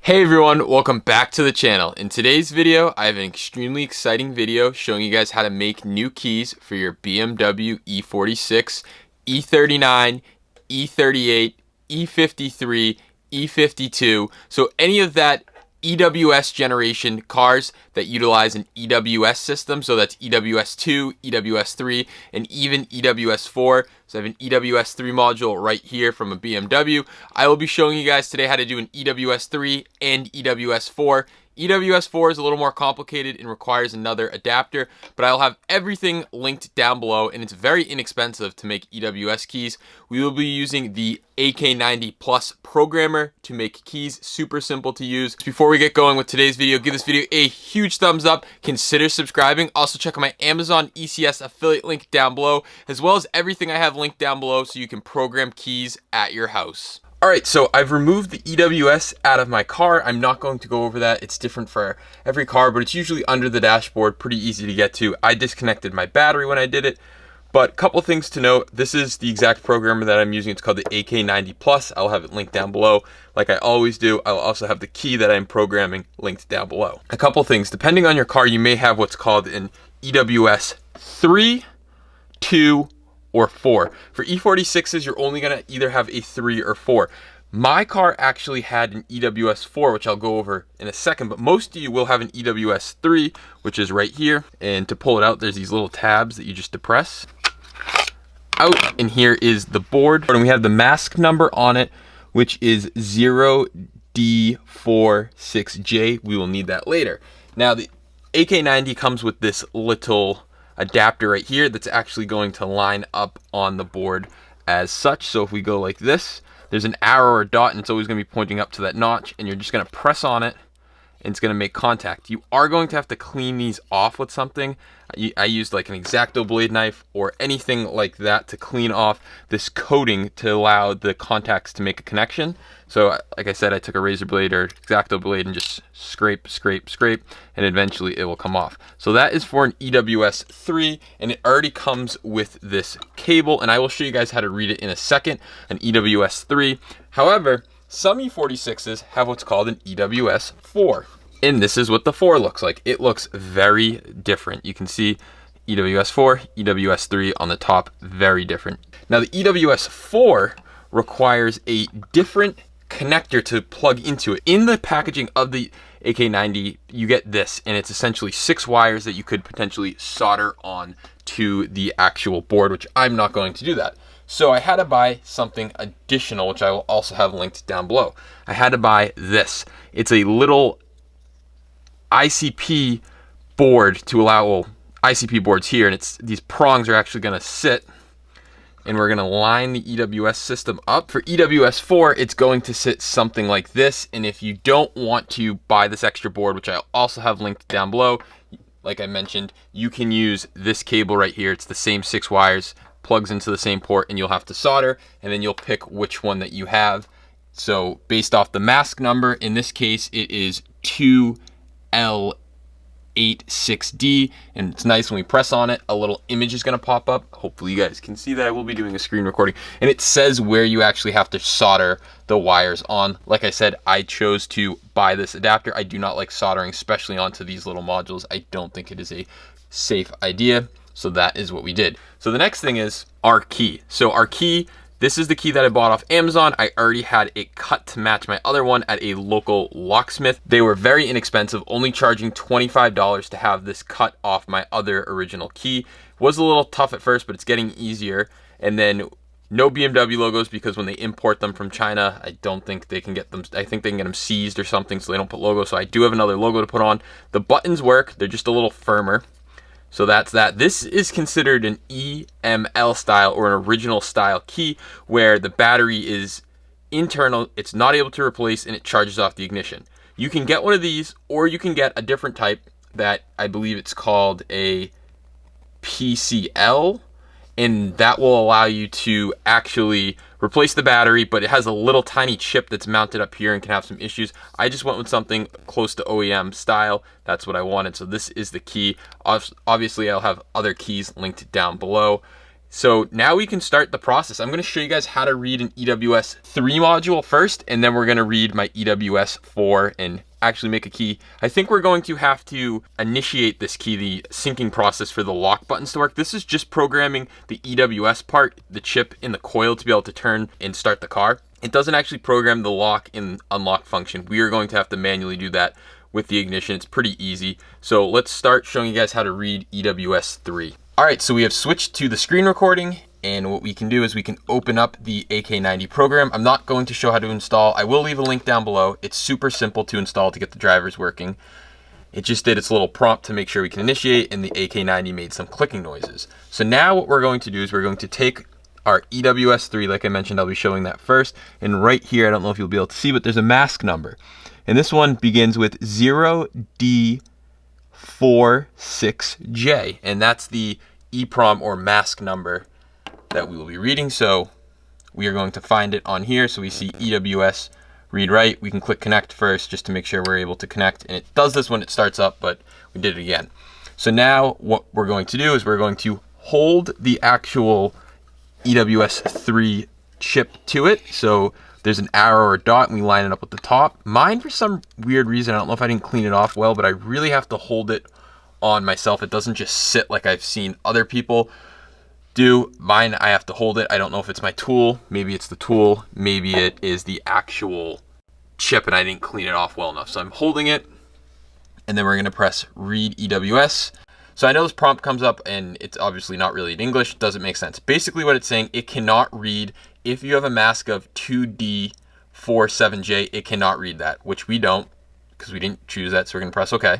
Hey everyone, welcome back to the channel. In today's video, I have an extremely exciting video showing you guys how to make new keys for your BMW E46, E39, E38, E53, E52. So any of that EWS generation cars that utilize an EWS system, so that's EWS 2, EWS 3, and even EWS 4. So I have an EWS 3 module right here from a BMW. I will be showing you guys today how to do an EWS 3 and EWS 4. EWS 4 is a little more complicated and requires another adapter, but I'll have everything linked down below, and it's very inexpensive to make EWS keys. We will be using the AK90 Plus programmer to make keys super simple to use. Before we get going with today's video, give this video a huge thumbs up. Consider subscribing. Also check out my Amazon ECS affiliate link down below, as well as everything I have linked down below so you can program keys at your house. Alright, so I've removed the EWS out of my car. I'm not going to go over that. It's different for every car, but it's usually under the dashboard, pretty easy to get to. I disconnected my battery when I did it, but a couple things to note. This is the exact programmer that I'm using. It's called the AK90 Plus. I'll have it linked down below like I always do. I'll also have the key that I'm programming linked down below. A couple things. Depending on your car, you may have what's called an EWS 3, 2, or 4. For E46s, you're only going to either have a 3 or 4. My car actually had an EWS 4, which I'll go over in a second, but most of you will have an EWS 3, which is right here. And to pull it out, there's these little tabs that you just depress out, and here is the board. And we have the mask number on it, which is 0D46J. We will need that later. Now, the AK90 comes with this little adapter right here that's actually going to line up on the board as such. So if we go like this, there's an arrow or dot, and it's always going to be pointing up to that notch, and you're just going to press on it and it's going to make contact. You are going to have to clean these off with something. I used like an X-Acto blade knife or anything like that to clean off this coating to allow the contacts to make a connection. So like I said, I took a razor blade or X-Acto blade and just scrape, and eventually it will come off. So that is for an EWS 3, and it already comes with this cable, and I will show you guys how to read it in a second, an EWS 3. However, some E46s have what's called an EWS 4. And this is what the 4 looks like. It looks very different. You can see EWS 4, EWS 3 on the top, very different. Now the EWS 4 requires a different connector to plug into it. In the packaging of the AK90, you get this, and it's essentially 6 wires that you could potentially solder on to the actual board, which I'm not going to do that. So I had to buy something additional, which I will also have linked down below. I had to buy this. It's a little ICP board to allow, well, ICP boards here, and it's these prongs are actually going to sit, and we're going to line the EWS system up. For EWS 4, it's going to sit something like this, and if you don't want to buy this extra board, which I'll also have linked down below, like I mentioned, you can use this cable right here. It's the same 6 wires, plugs into the same port, and you'll have to solder, and then you'll pick which one that you have. So based off the mask number, in this case, it is 2L86D, and it's nice when we press on it, a little image is going to pop up. Hopefully you guys can see that. I will be doing a screen recording, and it says where you actually have to solder the wires on. Like I said, I chose to buy this adapter. I do not like soldering, especially onto these little modules. I don't think it is a safe idea. So that is what we did. So the next thing is our key. So our key, this is the key that I bought off Amazon. I already had it cut to match my other one at a local locksmith. They were very inexpensive, only charging $25 to have this cut off my other original key. Was a little tough at first, but it's getting easier. And then no BMW logos, because when they import them from China, I don't think they can get them. I think they can get them seized or something, so they don't put logos. So I do have another logo to put on. The buttons work. They're just a little firmer. So that's that. This is considered an EML style or an original style key, where the battery is internal, it's not able to replace, and it charges off the ignition. You can get one of these, or you can get a different type that I believe it's called a PCL, and that will allow you to actually replace the battery, but it has a little tiny chip that's mounted up here and can have some issues. I just went with something close to OEM style. That's what I wanted. So this is the key. Obviously, I'll have other keys linked down below. So now we can start the process. I'm going to show you guys how to read an EWS 3 module first, and then we're going to read my EWS 4 and actually make a key. I think we're going to have to initiate this key, the syncing process for the lock buttons to work. This is just programming the EWS part, the chip in the coil, to be able to turn and start the car. It doesn't actually program the lock and unlock function. We are going to have to manually do that with the ignition. It's pretty easy. So let's start showing you guys how to read EWS 3. All right, so we have switched to the screen recording, and what we can do is we can open up the AK90 program. I'm not going to show how to install. I will leave a link down below. It's super simple to install to get the drivers working. It just did its little prompt to make sure we can initiate, and the AK90 made some clicking noises. So now what we're going to do is we're going to take our EWS 3, like I mentioned, I'll be showing that first. And right here, I don't know if you'll be able to see, but there's a mask number. And this one begins with 0D46J, and that's the EEPROM or mask number that we will be reading. So we are going to find it on here. So we see EWS read write. We can click connect first just to make sure we're able to connect. And it does this when it starts up, but we did it again. So now what we're going to do is we're going to hold the actual EWS 3 chip to it. So there's an arrow or dot and we line it up with the top. Mine, for some weird reason, I don't know if I didn't clean it off well, but I really have to hold it on myself. It doesn't just sit like I've seen other people do. Mine, I have to hold it. I don't know if it's my tool. Maybe it's the tool. Maybe it is the actual chip and I didn't clean it off well enough. So I'm holding it, and then we're going to press read EWS. So I know this prompt comes up and it's obviously not really in English. It doesn't make sense. Basically what it's saying, it cannot read, if you have a mask of 2D47J, it cannot read that, which we don't because we didn't choose that. So we're going to press OK.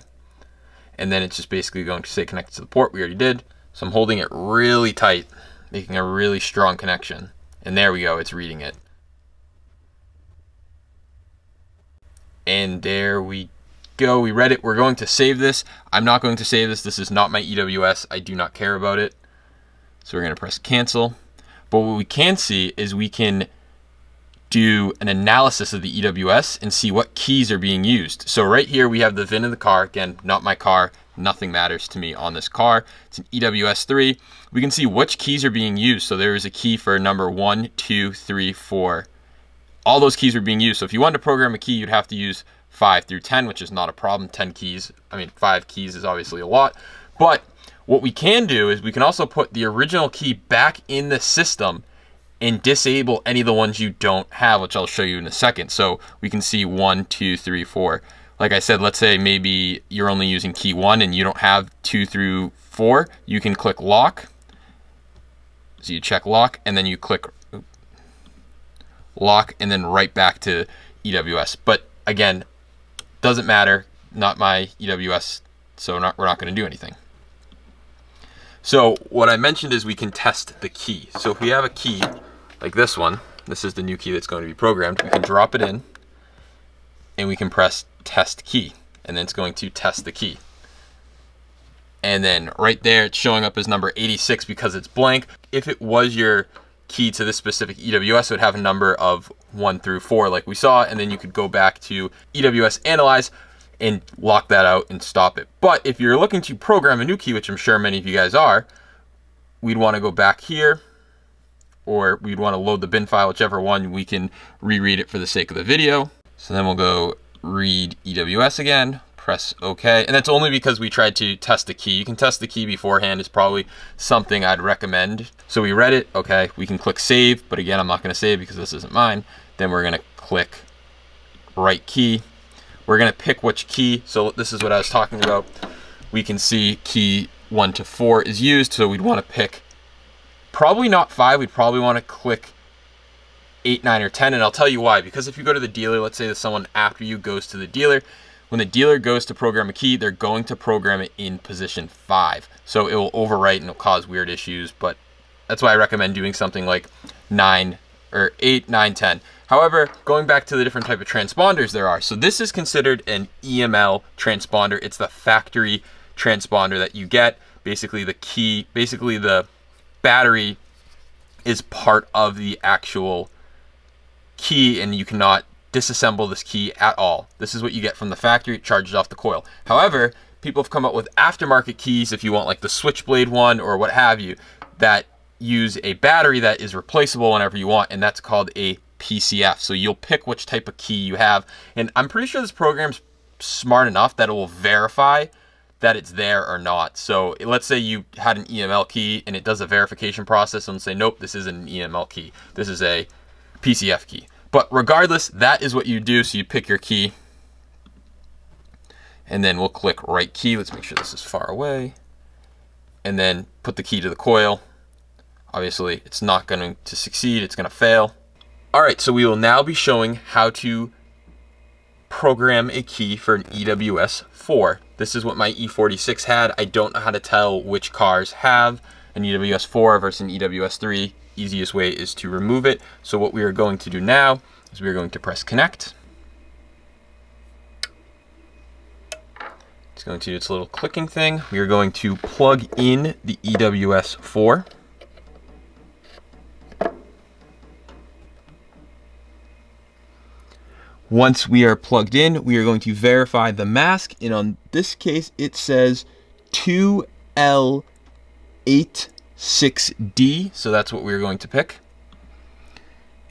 And then it's just basically going to say connect to the port. We already did. So I'm holding it really tight, making a really strong connection. And there we go, it's reading it. And there we go, we read it. We're going to save this. I'm not going to save this. This is not my EWS. I do not care about it. So we're going to press cancel. But what we can see is we can do an analysis of the EWS and see what keys are being used. So right here we have the VIN of the car. Again, not my car. Nothing matters to me on this car. It's an EWS 3. We can see which keys are being used. So there is a key for number 1, 2, 3, 4. All those keys are being used. So if you wanted to program a key, you'd have to use 5 through 10, which is not a problem. 10 keys, 5 keys is obviously a lot. But what we can do is we can also put the original key back in the system and disable any of the ones you don't have, which I'll show you in a second. So we can see 1, 2, 3, 4. Like I said, let's say maybe you're only using key 1 and you don't have 2 through 4. You can click lock. So you check lock and then you click lock and then right back to EWS. But again, doesn't matter, not my EWS, so we're not going to do anything. So what I mentioned is we can test the key. So if we have a key like this one, this is the new key that's going to be programmed, we can drop it in and we can press test key, and then it's going to test the key. And then right there it's showing up as number 86 because it's blank. If it was your key to this specific EWS, it would have a number of 1 through 4 like we saw, and then you could go back to EWS analyze and lock that out and stop it. But if you're looking to program a new key, which I'm sure many of you guys are, we'd want to go back here, or we'd want to load the bin file, whichever one. We can reread it for the sake of the video. So then we'll go read EWS again, press OK. And that's only because we tried to test the key. You can test the key beforehand. It's probably something I'd recommend. So we read it, okay. We can click save, but again, I'm not going to save because this isn't mine. Then we're going to click right key. We're going to pick which key. So this is what I was talking about. We can see key 1 to 4 is used. So we'd want to pick probably not 5. We'd probably want to click 8, 9, or 10. And I'll tell you why. Because if you go to the dealer, let's say that someone after you goes to the dealer, when the dealer goes to program a key, they're going to program it in position 5. So it will overwrite and it'll cause weird issues. But that's why I recommend doing something like 9 or 8, 9, 10. However, going back to the different type of transponders there are. So this is considered an EML transponder. It's the factory transponder that you get. Basically the key, basically the battery is part of the actual key, and you cannot disassemble this key at all. This is what you get from the factory. It charges off the coil. However, people have come up with aftermarket keys, if you want like the switchblade one or what have you, that use a battery that is replaceable whenever you want, and that's called a PCF. So you'll pick which type of key you have, and I'm pretty sure this program's smart enough that it will verify that it's there or not. So let's say you had an EML key and it does a verification process and say, nope, this isn't an EML key, this is a PCF key. But regardless, that is what you do. So you pick your key, and then we'll click right key. Let's make sure this is far away, and then put the key to the coil. Obviously it's not going to succeed, it's going to fail. All right, so we will now be showing how to program a key for an EWS 4. This is what my E46 had. I don't know how to tell which cars have an EWS 4 versus an EWS 3. Easiest way is to remove it. So what we are going to do now is we are going to press connect. It's going to do its little clicking thing. We are going to plug in the EWS 4. Once we are plugged in, we are going to verify the mask, and on this case it says 2L86D, so that's what we're going to pick.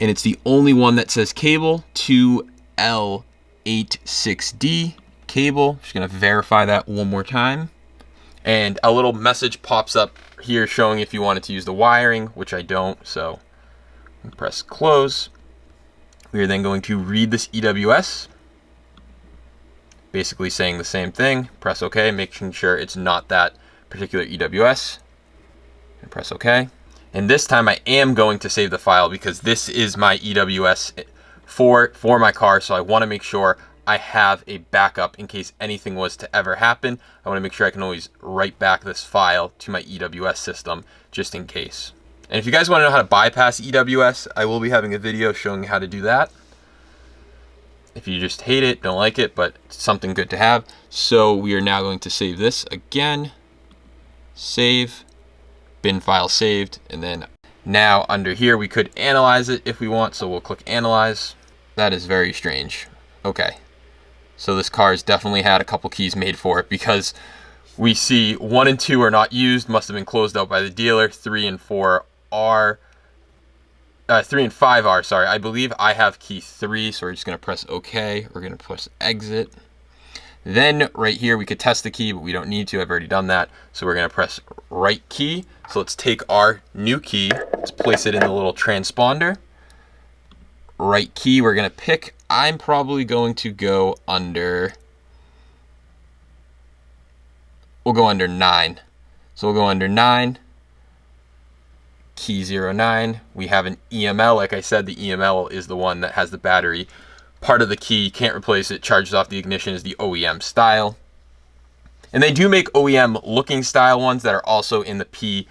And it's the only one that says cable, 2L86D cable. Just gonna verify that one more time. And a little message pops up here showing if you wanted to use the wiring, which I don't, so press close. We are then going to read this EWS, basically saying the same thing. Press OK, making sure it's not that particular EWS, and press OK. And this time I am going to save the file because this is my EWS for my car, so I want to make sure I have a backup in case anything was to ever happen. I want to make sure I can always write back this file to my EWS system just in case. And if you guys want to know how to bypass EWS, I will be having a video showing you how to do that. If you just hate it, don't like it, but it's something good to have. So we are now going to save this again. Save, bin file saved, and then now under here we could analyze it if we want, so we'll click analyze. That is very strange. Okay, so this car has definitely had a couple keys made for it because we see 1 and 2 are not used, must have been closed out by the dealer. 3 and 4 are, 3 and 5 are, sorry. I believe I have key 3, so we're just gonna press OK. We're gonna press exit. Then right here, we could test the key, but we don't need to, I've already done that. So we're gonna press right key. So let's take our new key, let's place it in the little transponder. Right key, we're gonna pick, I'm probably going to go under, we'll go under 9. So we'll go under 9, key 09. We have an EML. Like I said, the EML is the one that has the battery part of the key. Can't replace it. Charges off the ignition is the OEM style. And they do make OEM looking style ones that are also in the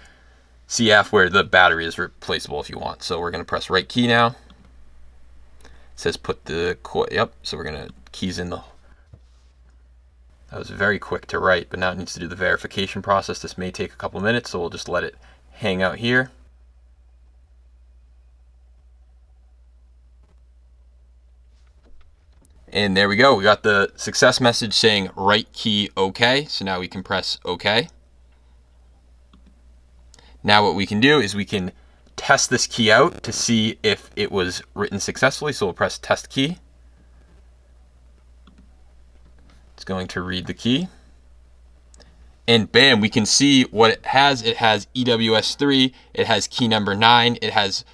PCF where the battery is replaceable if you want. So we're going to press right key now. It says put the coil. Yep. So we're going to keys in the. That was very quick to write, but now it needs to do the verification process. This may take a couple minutes, so we'll just let it hang out here. And there we go. We got the success message saying right key OK. So now we can press OK. Now what we can do is we can test this key out to see if it was written successfully. So we'll press test key. It's going to read the key. And bam, we can see what it has. It has EWS 3. It has key number 9. It has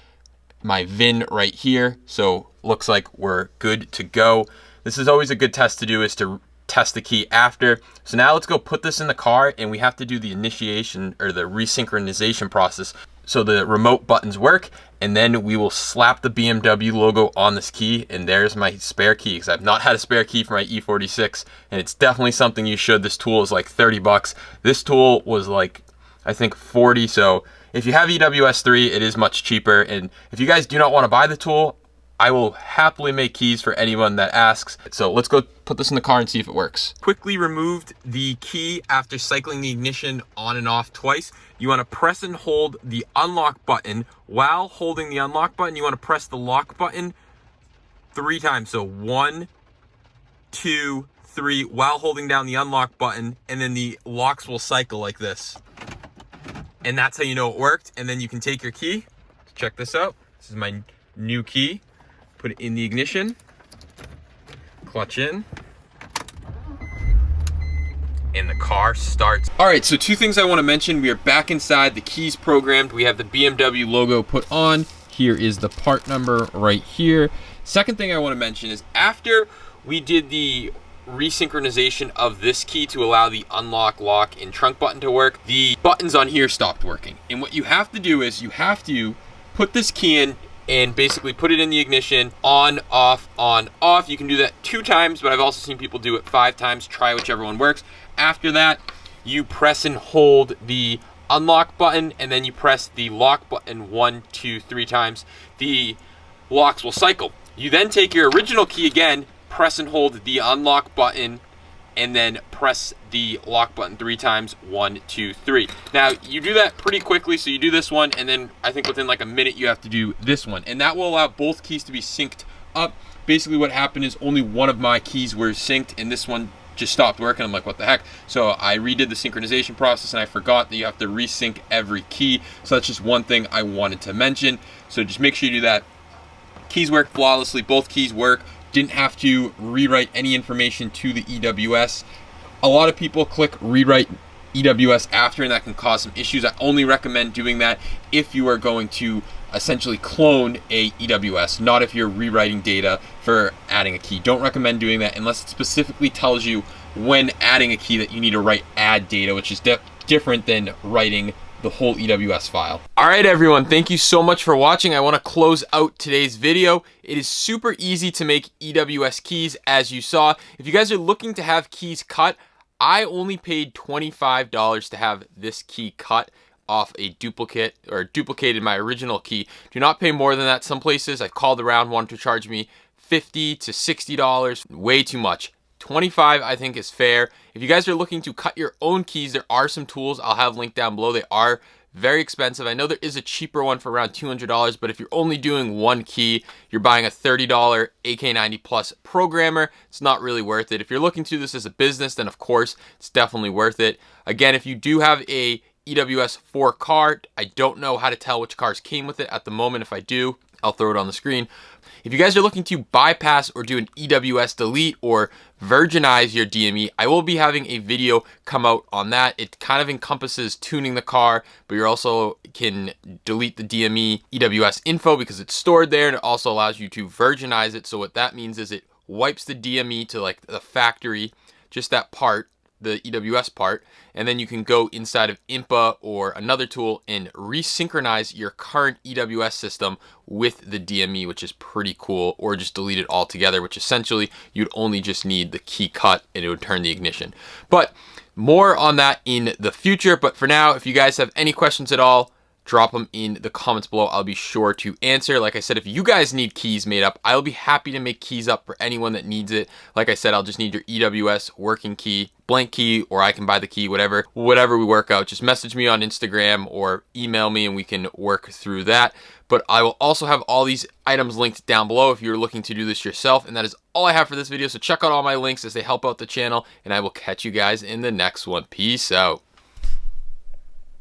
my VIN right here. So looks like we're good to go. This is always a good test to do, is to test the key after. So now let's go put this in the car, and we have to do the initiation or the resynchronization process so the remote buttons work, and then we will slap the BMW logo on this key, and there's my spare key, because I've not had a spare key for my E46, and it's definitely something you should. This tool is like 30 bucks. This tool was like, I think 40, so if you have EWS 3, it is much cheaper, and if you guys do not want to buy the tool, I will happily make keys for anyone that asks. So let's go put this in the car and see if it works. Quickly removed the key after cycling the ignition on and off twice. You want to press and hold the unlock button. While holding the unlock button, you want to press the lock button 3 times. So 1, 2, 3, while holding down the unlock button, and then the locks will cycle like this. and that's how you know it worked. And then you can take your key. Check this out. This is my new key. Put it in the ignition, clutch in, and the car starts. All right, so two things I want to mention. We are back inside, the keys programmed. We have the BMW logo put on. Here is the part number right here. Second thing I want to mention is after we did the resynchronization of this key to allow the unlock, lock, and trunk button to work, the buttons on here stopped working. And what you have to do is you have to put this key in and basically put it in the ignition, on, off, on, off. You can do that 2 times, but I've also seen people do it 5 times. Try whichever one works. After that, you press and hold the unlock button, and then you press the lock button 1, 2, 3 times. The locks will cycle. You then take your original key again, press and hold the unlock button, and then press the lock button 3 times, 1, 2, 3. Now, you do that pretty quickly, so you do this one, and then I think within like a minute you have to do this one. And that will allow both keys to be synced up. Basically what happened is only one of my keys were synced, and this one just stopped working. I'm like, what the heck? So I redid the synchronization process, and I forgot that you have to resync every key. So that's just one thing I wanted to mention. So just make sure you do that. Keys work flawlessly, both keys work. Didn't have to rewrite any information to the EWS. A lot of people click rewrite EWS after, and that can cause some issues. I only recommend doing that if you are going to essentially clone a EWS, not if you're rewriting data for adding a key. Don't recommend doing that unless it specifically tells you when adding a key that you need to write add data, which is different than writing the whole EWS file. All right, everyone, thank you so much for watching. I want to close out today's video. It is super easy to make EWS keys, as you saw. If you guys are looking to have keys cut, I only paid $25 to have this key cut off a duplicate, or duplicated my original key. Do not pay more than that. Some places I've called around wanted to charge me $50 to $60, way too much. 25 I think is fair. If you guys are looking to cut your own keys, there are some tools I'll have linked down below. They are very expensive. I know there is a cheaper one for around $200, but if you're only doing one key, you're buying a $30 AK90 Plus programmer. It's not really worth it. If you're looking to do this as a business, then of course it's definitely worth it. Again, if you do have a EWS 4 car, I don't know how to tell which cars came with it at the moment. If I do, I'll throw it on the screen. If you guys are looking to bypass or do an EWS delete or virginize your DME, I will be having a video come out on that. It kind of encompasses tuning the car, but you also can delete the DME EWS info because it's stored there, and it also allows you to virginize it. So what that means is it wipes the DME to like the factory, just that part, the EWS part, and then you can go inside of IMPA or another tool and resynchronize your current EWS system with the DME, which is pretty cool, or just delete it altogether, which essentially you'd only just need the key cut and it would turn the ignition. But more on that in the future. But for now, if you guys have any questions at all, drop them in the comments below. I'll be sure to answer. Like I said, if you guys need keys made up, I'll be happy to make keys up for anyone that needs it. Like I said, I'll just need your EWS working key, blank key, or I can buy the key, whatever we work out. Just message me on Instagram or email me and we can work through that. But I will also have all these items linked down below if you're looking to do this yourself. And that is all I have for this video. So check out all my links as they help out the channel, and I will catch you guys in the next one. Peace out.